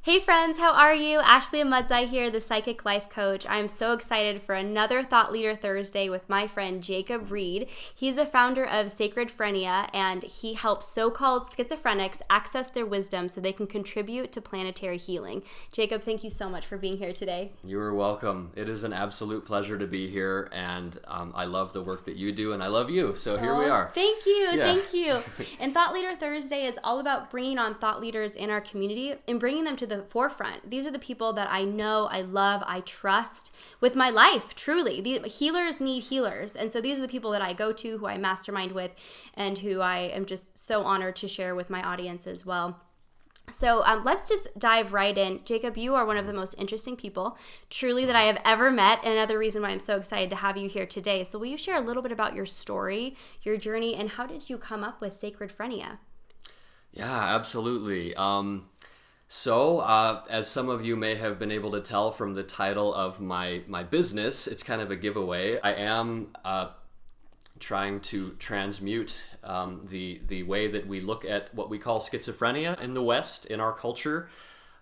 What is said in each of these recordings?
Hey friends, how are you? Ashley Amudzai here, the Psychic Life Coach. I'm so excited for another Thought Leader Thursday with my friend Jacob Reid. He's the founder of Schizophrenia, and he helps so-called schizophrenics access their wisdom so they can contribute to planetary healing. Jacob, thank you so much for being here today. You are welcome. It is an absolute pleasure to be here, and I love the work that you do, and I love you, so here we are. Thank you. And Thought Leader Thursday is all about bringing on thought leaders in our community and bringing them to the forefront. These are the people that I know, I love, I trust with my life, truly. The healers need healers. And so these are the people that I go to, who I mastermind with, and who I am just so honored to share with my audience as well. So let's just dive right in. Jacob, you are one of the most interesting people, truly, that I have ever met, and another reason why I'm so excited to have you here today. So will you share a little bit about your story, your journey, and how did you come up with Schizophrenia? Yeah, absolutely. So, as some of you may have been able to tell from the title of my business, it's kind of a giveaway. I am trying to transmute the way that we look at what we call schizophrenia in the West, in our culture.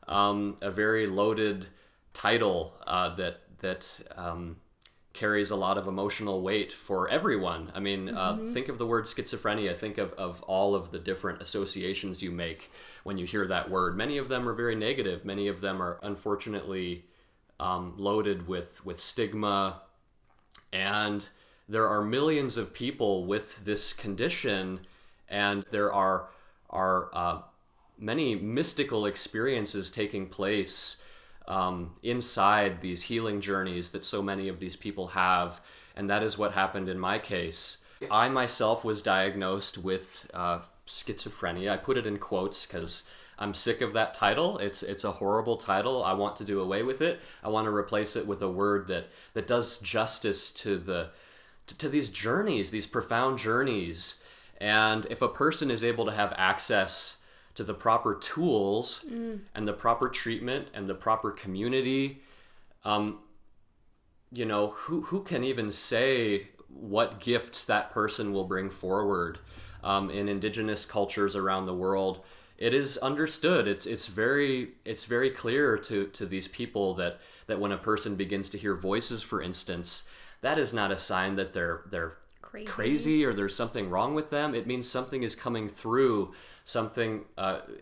A very loaded title that carries a lot of emotional weight for everyone. I mean, think of the word schizophrenia. Think of all of the different associations you make when you hear that word. Many of them are very negative. Many of them are unfortunately loaded with stigma. And there are millions of people with this condition, and there are many mystical experiences taking place inside these healing journeys that so many of these people have, and that is what happened in my case. I myself was diagnosed with schizophrenia. I put it in quotes because I'm sick of that title. It's a horrible title. I want to do away with it. I want to replace it with a word that does justice to these journeys, these profound journeys. And if a person is able to have access to the proper tools and the proper treatment and the proper community, who can even say what gifts that person will bring forward? In indigenous cultures around the world, it is understood. It's very clear to these people that when a person begins to hear voices, for instance, that is not a sign that they're crazy or there's something wrong with them. It means something is coming through, something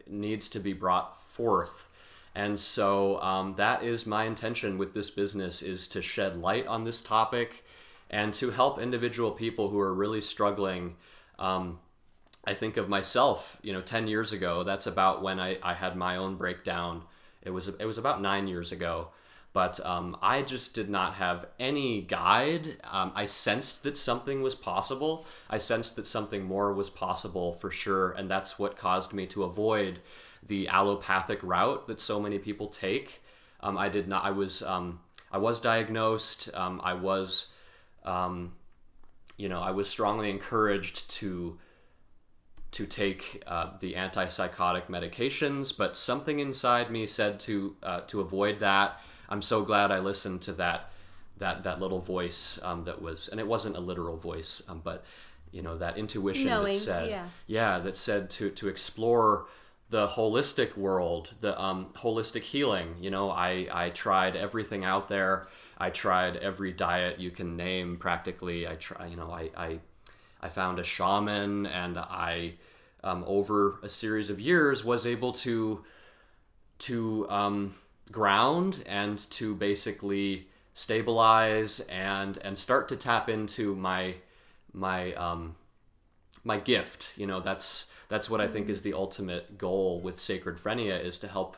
needs to be brought forth. And so that is my intention with this business, is to shed light on this topic and to help individual people who are really struggling. I think of myself, 10 years ago, that's about when I had my own breakdown. It was about 9 years ago. But I just did not have any guide. I sensed that something was possible. I sensed that something more was possible for sure. And that's what caused me to avoid the allopathic route that so many people take. I was diagnosed. I was strongly encouraged to take the antipsychotic medications, but something inside me said to avoid that. I'm so glad I listened to that little voice that was, and it wasn't a literal voice, but that intuition that said to explore the holistic world, the holistic healing. I tried everything out there. I tried every diet you can name practically. I found a shaman, and I over a series of years was able to ground and to basically stabilize and start to tap into my gift. That's what I think is the ultimate goal with Schizophrenia, is to help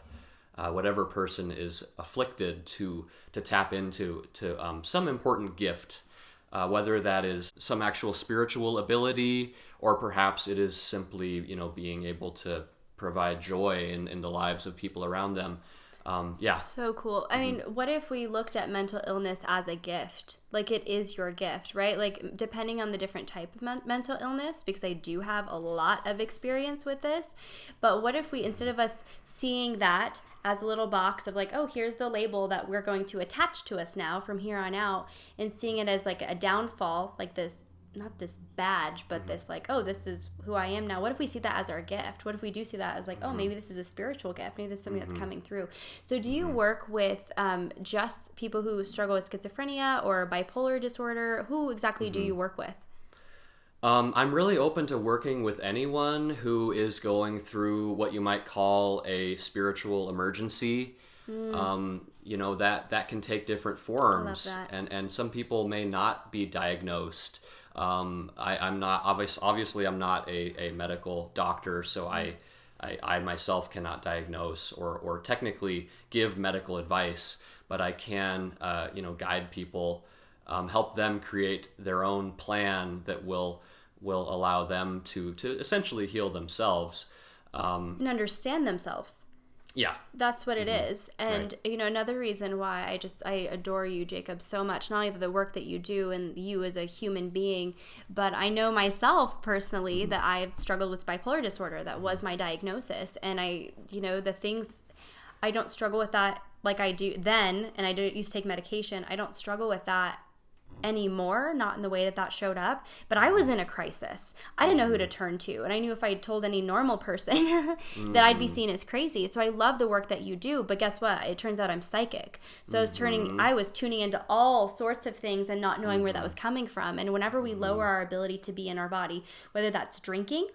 whatever person is afflicted to tap into some important gift, whether that is some actual spiritual ability, or perhaps it is simply being able to provide joy in the lives of people around them. So cool. I mean, what if we looked at mental illness as a gift? Like, it is your gift, right? Like, depending on the different type of mental illness, because I do have a lot of experience with this. But what if we, instead of us seeing that as a little box of like, oh, here's the label that we're going to attach to us now from here on out, and seeing it as like a downfall, like this not this badge, but this like, oh, this is who I am now. What if we see that as our gift? What if we do see that as like, oh, maybe this is a spiritual gift. Maybe this is something that's coming through. So do you work with just people who struggle with schizophrenia or bipolar disorder? Who exactly do you work with? I'm really open to working with anyone who is going through what you might call a spiritual emergency. That can take different forms, and some people may not be diagnosed. I'm not obviously I'm not a medical doctor, so I myself cannot diagnose or technically give medical advice, but I can guide people, help them create their own plan that will allow them to essentially heal themselves and understand themselves. Yeah. That's what it is. And, another reason why I adore you, Jacob, so much, not only the work that you do and you as a human being, but I know myself personally that I've struggled with bipolar disorder. That was my diagnosis. And the things, I don't struggle with that like I do then, and I didn't used to take medication. I don't struggle with that anymore, not in the way that showed up, but I was in a crisis. I didn't know who to turn to, and I knew if I told any normal person that I'd be seen as crazy. So I love the work that you do, but guess what? It turns out I'm psychic. So I was tuning into all sorts of things and not knowing where that was coming from. And whenever we lower our ability to be in our body, whether that's drinking,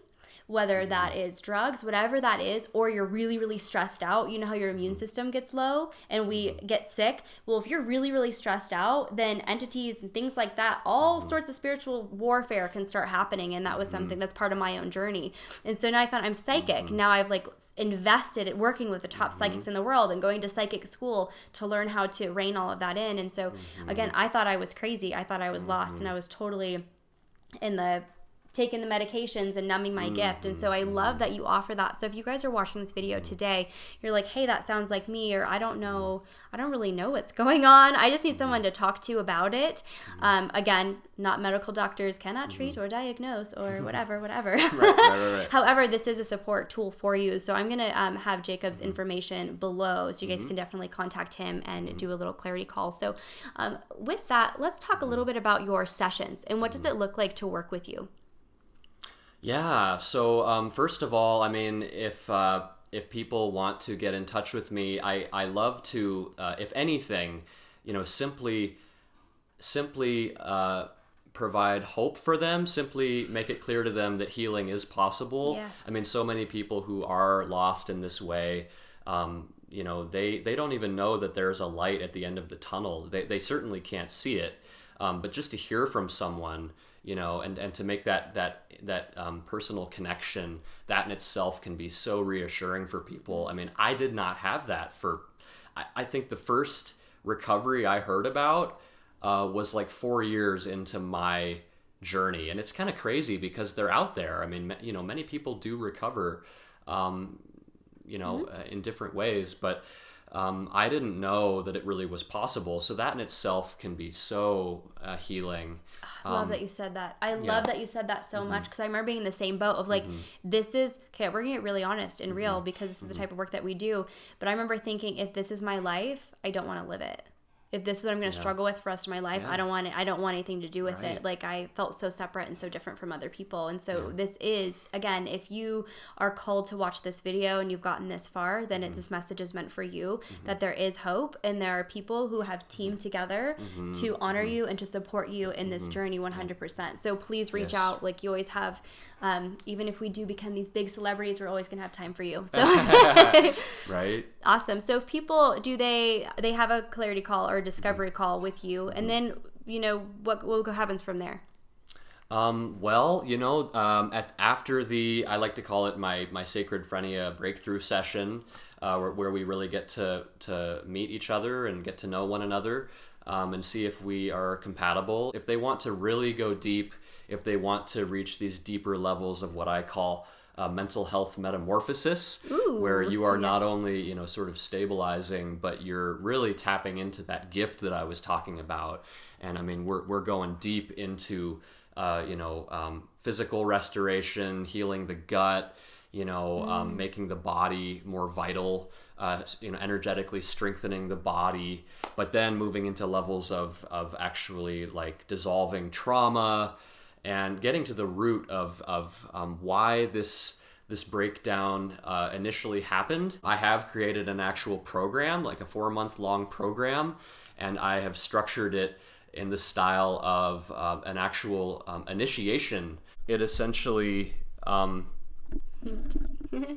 whether that is drugs, whatever that is, or you're really, really stressed out. You know how your immune system gets low and we get sick? Well, if you're really, really stressed out, then entities and things like that, all sorts of spiritual warfare can start happening. And that was something that's part of my own journey. And so now I found I'm psychic. Now I've invested in working with the top psychics in the world and going to psychic school to learn how to rein all of that in. And so again, I thought I was crazy. I thought I was lost, and I was totally taking the medications and numbing my gift. And so I love that you offer that. So if you guys are watching this video today, you're like, hey, that sounds like me, or I don't really know what's going on. I just need someone to talk to about it. Again, not medical doctors cannot treat or diagnose or whatever. Right. However, this is a support tool for you. So I'm going to have Jacob's information below, so you guys can definitely contact him and do a little clarity call. So with that, let's talk a little bit about your sessions and what does it look like to work with you? Yeah. So first of all, I mean, if people want to get in touch with me, I love to, if anything, simply provide hope for them. Simply make it clear to them that healing is possible. Yes. I mean, so many people who are lost in this way, they don't even know that there's a light at the end of the tunnel. They certainly can't see it. But just to hear from someone, and to make that personal connection, that in itself can be so reassuring for people. I mean, I did not have that I think the first recovery I heard about was like 4 years into my journey. And it's kind of crazy because they're out there. I mean, many people do recover, in different ways, but I didn't know that it really was possible. So that in itself can be so healing. I love that you said that. I love that you said that so much, because I remember being in the same boat of like, this is, okay, we're going to get really honest and real because this is the type of work that we do. But I remember thinking, if this is my life, I don't want to live it. If this is what I'm going to struggle with for the rest of my life, I don't want it. I don't want anything to do with it. Like, I felt so separate and so different from other people. And so this is, again, if you are called to watch this video and you've gotten this far, then this message is meant for you, that there is hope and there are people who have teamed together to honor you and to support you in this journey 100%. So please reach out. Like you always have, even if we do become these big celebrities, we're always going to have time for you. So Right. Awesome. So if people, do they have a clarity call or discovery call with you, and then what happens from there? After I like to call it my sacred Frenia breakthrough session, where we really get to meet each other and get to know one another, and see if we are compatible. If they want to really go deep, if they want to reach these deeper levels of what I call mental health metamorphosis, where you are not only, sort of stabilizing, but you're really tapping into that gift that I was talking about. And I mean, we're going deep into, physical restoration, healing the gut, making the body more vital, energetically strengthening the body, but then moving into levels of actually like dissolving trauma and getting to the root of why this breakdown initially happened. I have created an actual program, like a 4-month-long program, and I have structured it in the style of an actual initiation. It essentially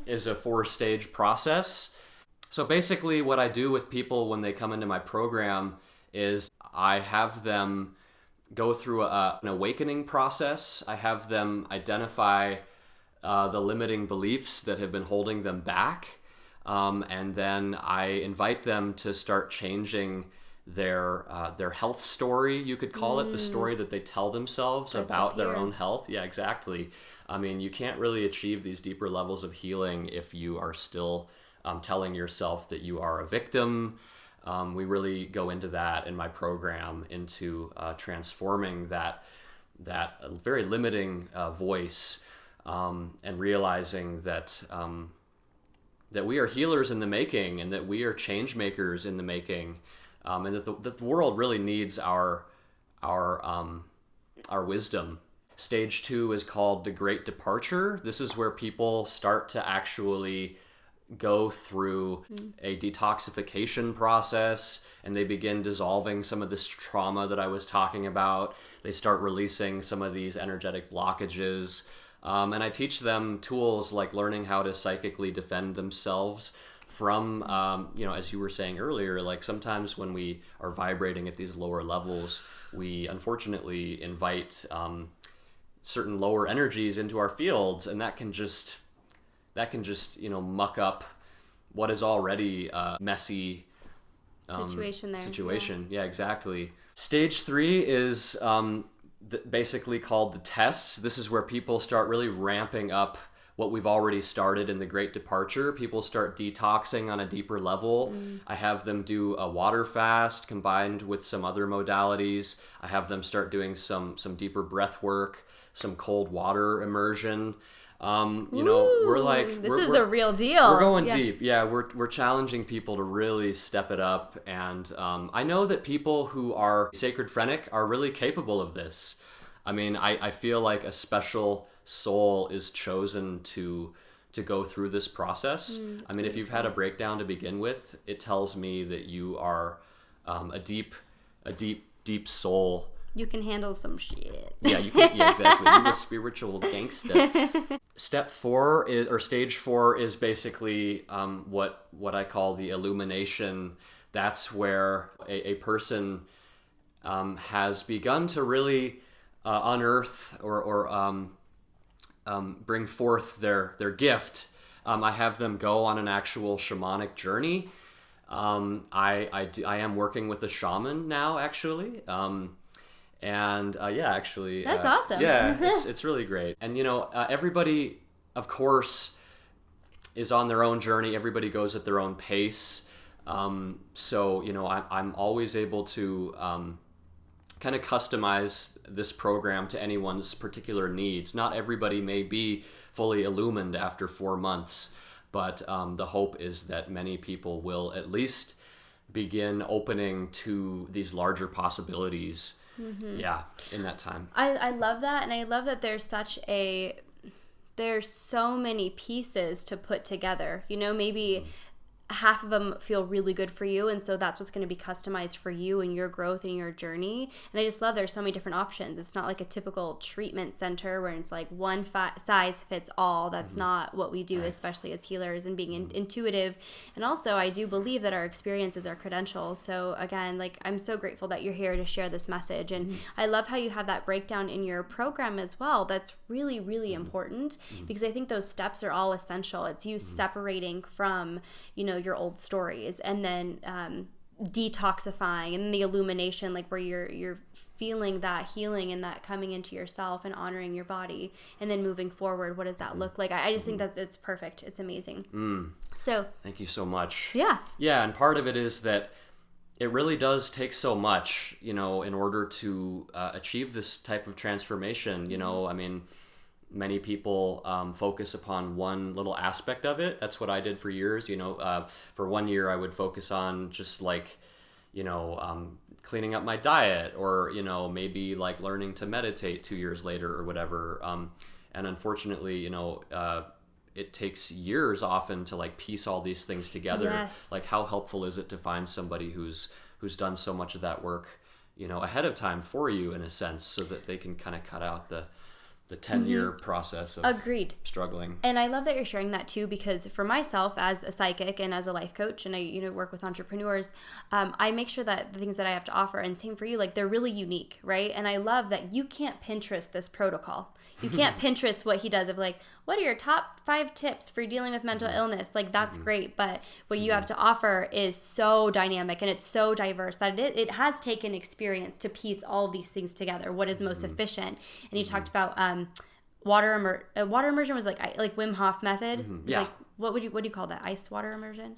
is a 4-stage process. So basically what I do with people when they come into my program is I have them go through an awakening process. I have them identify the limiting beliefs that have been holding them back. And then I invite them to start changing their health story, you could call it, the story that they tell themselves Starts about their up here. own health. Yeah, exactly. I mean, you can't really achieve these deeper levels of healing if you are still telling yourself that you are a victim. We really go into that in my program, into transforming that very limiting voice, and realizing that that we are healers in the making, and that we are change makers in the making, and that the world really needs our wisdom. Stage 2 is called the Great Departure. This is where people start to actually go through a detoxification process, and they begin dissolving some of this trauma that I was talking about. They start releasing some of these energetic blockages. And I teach them tools like learning how to psychically defend themselves from, as you were saying earlier, like sometimes when we are vibrating at these lower levels, we unfortunately invite certain lower energies into our fields, and that can just muck up what is already a messy Situation there. situation. Yeah, exactly. Stage 3 is basically called the tests. This is where people start really ramping up what we've already started in the Great Departure. People start detoxing on a deeper level. I have them do a water fast combined with some other modalities. I have them start doing some deeper breath work, some cold water immersion. We're like, this is the real deal. We're going deep. Yeah, we're challenging people to really step it up. And I know that people who are sacred Frenic are really capable of this. I mean, I feel like a special soul is chosen to go through this process. I mean, if you've had a breakdown to begin with, it tells me that you are a deep soul. You can handle some shit. Yeah, you can. Yeah, exactly. You're a spiritual gangsta. Stage 4 is basically what I call the illumination. That's where a person has begun to really unearth or bring forth their gift. I have them go on an actual shamanic journey. I am working with a shaman now, actually. That's awesome. Yeah, it's really great. And everybody, of course, is on their own journey. Everybody goes at their own pace. So I'm always able to kind of customize this program to anyone's particular needs. Not everybody may be fully illumined after 4 months, but the hope is that many people will at least begin opening to these larger possibilities. Yeah, in that time. I love that, and I love that there's so many pieces to put together. Maybe half of them feel really good for you, and so that's what's going to be customized for you and your growth and your journey. And I just love there's so many different options. It's not like a typical treatment center where it's like one size fits all. That's not what we do, especially as healers and being intuitive. And also, I do believe that our experiences are credentials. So again, like, I'm so grateful that you're here to share this message. And I love how you have that breakdown in your program as well. That's really, really important, because I think those steps are all essential. It's you separating from, your old stories, and then detoxifying, and the illumination, like where you're feeling that healing and that coming into yourself and honoring your body, and then moving forward. What does that look like? I just think it's perfect. It's amazing. So thank you so much. Yeah, and part of it is that it really does take so much, in order to achieve this type of transformation. I mean, many people focus upon one little aspect of it. That's what I did for years. For 1 year, I would focus on just like, cleaning up my diet, or maybe like learning to meditate 2 years later or whatever. And unfortunately, it takes years often to like piece all these things together. Yes. Like, how helpful is it to find somebody who's done so much of that work, ahead of time for you, in a sense, so that they can kind of cut out the 10-year process of Agreed. struggling. And I love that you're sharing that too, because for myself as a psychic and as a life coach, and I work with entrepreneurs, I make sure that the things that I have to offer, and same for you, like they're really unique, right? And I love that you can't Pinterest this protocol. You can't Pinterest what he does of like, what are your top 5 tips for dealing with mental illness? Like, that's great. But what you have to offer is so dynamic and it's so diverse that it has taken experience to piece all these things together. What is most efficient? And you talked about water immersion was like Wim Hof method. Yeah. Like, what do you call that? Ice water immersion?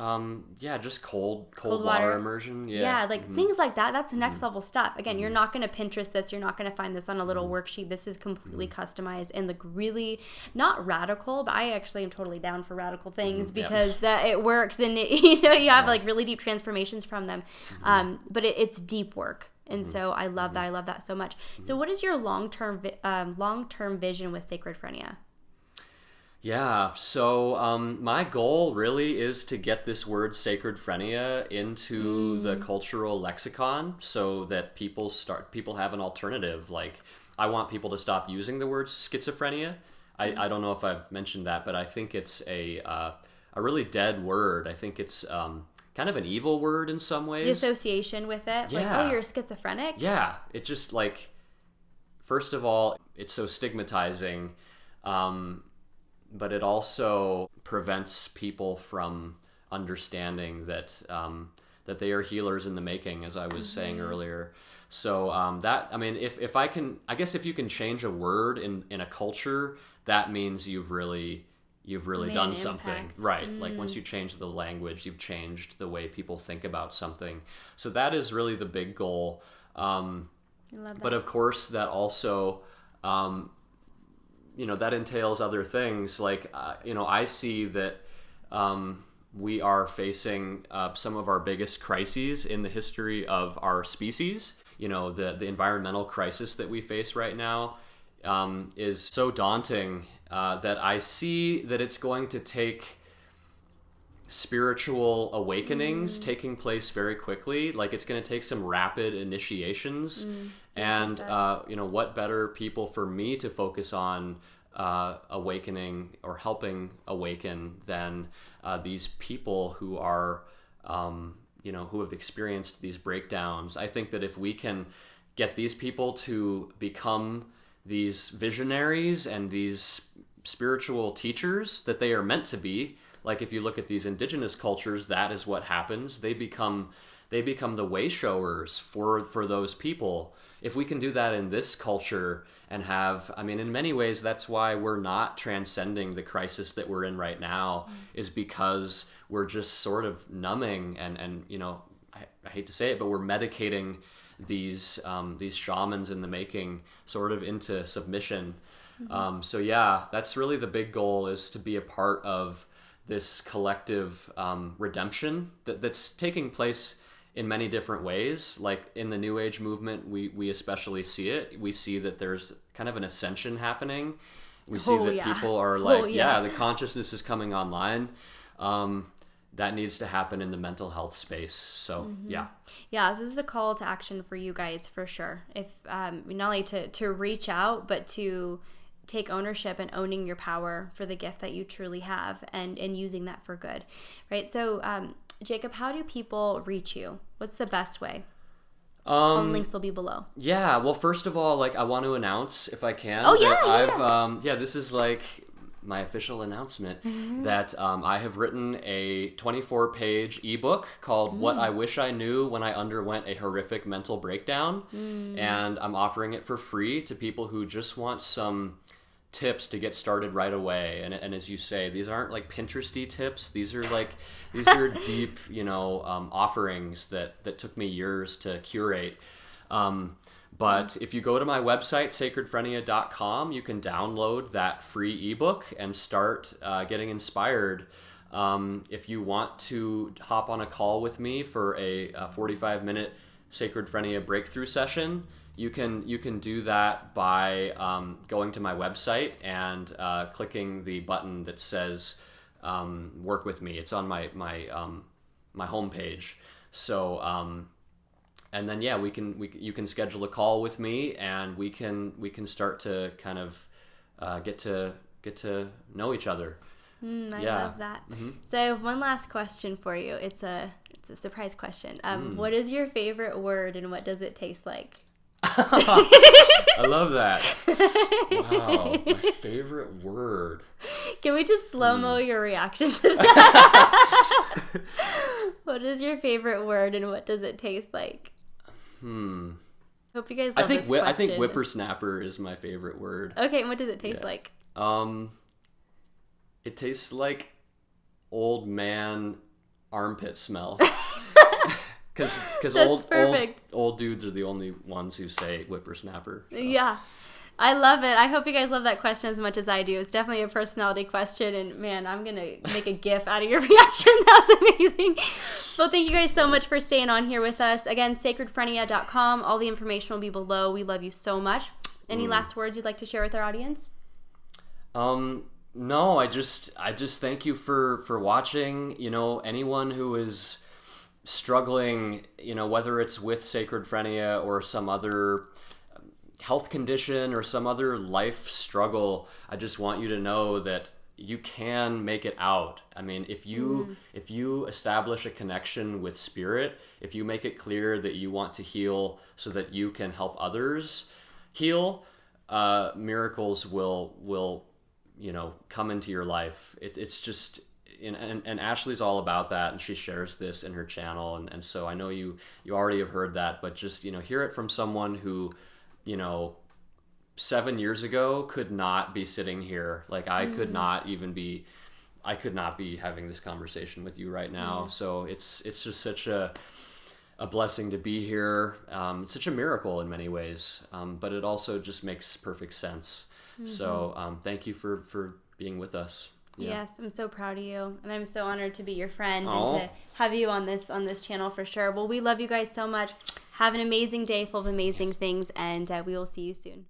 Just cold water immersion. Yeah, things like that. That's next level stuff. Again, you're not going to Pinterest this. You're not going to find this on a little worksheet. This is completely customized and like really not radical, but I actually am totally down for radical things because that it works, and you have like really deep transformations from them. But it's deep work. And so I love that. I love that so much. So what is your long-term vision with Schizophrenia? Yeah, so my goal really is to get this word Schizophrenia into the cultural lexicon, so that people have an alternative. Like, I want people to stop using the word schizophrenia. I don't know if I've mentioned that, but I think it's a really dead word. I think it's kind of an evil word in some ways. The association with it, like, oh, you're schizophrenic? Yeah, it just, like, first of all, it's so stigmatizing, but it also prevents people from understanding that they are healers in the making, as I was saying earlier. So if you can change a word in a culture, that means you've really done something, right? Like, once you change the language, you've changed the way people think about something. So that is really the big goal. I love that. But of course, that also, that entails other things. Like, I see that we are facing some of our biggest crises in the history of our species. The environmental crisis that we face right now is so daunting that I see that it's going to take spiritual awakenings taking place very quickly. Like, it's going to take some rapid initiations. And, what better people for me to focus on awakening or helping awaken than these people who are, who have experienced these breakdowns. I think that if we can get these people to become these visionaries and these spiritual teachers that they are meant to be, like, if you look at these indigenous cultures, that is what happens. They become the way showers for those people. If we can do that in this culture and have, in many ways, that's why we're not transcending the crisis that we're in right now, is because we're just sort of numbing and I hate to say it, but we're medicating these shamans in the making sort of into submission. So yeah, that's really the big goal, is to be a part of this collective redemption that's taking place in many different ways. Like, in the New Age movement, we especially see it. We see that there's kind of an ascension happening. We see that people are like, the consciousness is coming online. That needs to happen in the mental health space. So yeah, this is a call to action for you guys, for sure. If not only to reach out, but to take ownership and owning your power for the gift that you truly have, and using that for good, right? So Jacob, how do people reach you? What's the best way? All links will be below. Yeah, well, first of all, like, I want to announce, if I can, this is like my official announcement, that I have written a 24-page ebook called What I Wish I Knew When I Underwent a Horrific Mental Breakdown. And I'm offering it for free to people who just want some tips to get started right away. And as you say, these aren't like Pinteresty tips. These are deep, offerings that took me years to curate. But if you go to my website, sacredfrenia.com, you can download that free ebook and start getting inspired If you want to hop on a call with me for a 45-minute Sacred Frenia breakthrough session, you can do that by going to my website and clicking the button that says work with me. It's on my homepage. So and then you can schedule a call with me, and we can start to kind of get to know each other. I love that. So I have one last question for you. It's a surprise question. What is your favorite word, and what does it taste like? I love that. Wow, my favorite word. Can we just slow-mo your reaction to that? What is your favorite word, and what does it taste like? Hope you guys love this question. I think whippersnapper is my favorite word. Okay, and what does it taste like? It tastes like old man armpit smell. Because old dudes are the only ones who say whippersnapper. So. Yeah. I love it. I hope you guys love that question as much as I do. It's definitely a personality question, and man, I'm going to make a GIF out of your reaction. That was amazing. Well, thank you guys so much for staying on here with us. Again, sacredfrenia.com. All the information will be below. We love you so much. Any last words you'd like to share with our audience? No, I just thank you for watching. Anyone who is struggling, whether it's with Sacred Frenia or some other health condition or some other life struggle, I just want you to know that you can make it out. I mean, if you establish a connection with spirit, if you make it clear that you want to heal so that you can help others heal, miracles will come into your life. It's just, and Ashley's all about that, and she shares this in her channel, and so I know you already have heard that, but just hear it from someone who 7 years ago could not be sitting here. Like I could not be having this conversation with you right now. So it's just such a blessing to be here. It's such a miracle in many ways, but it also just makes perfect sense. So thank you for being with us. Yeah. Yes, I'm so proud of you, and I'm so honored to be your friend and to have you on this channel for sure. Well, we love you guys so much. Have an amazing day full of amazing things, and we will see you soon.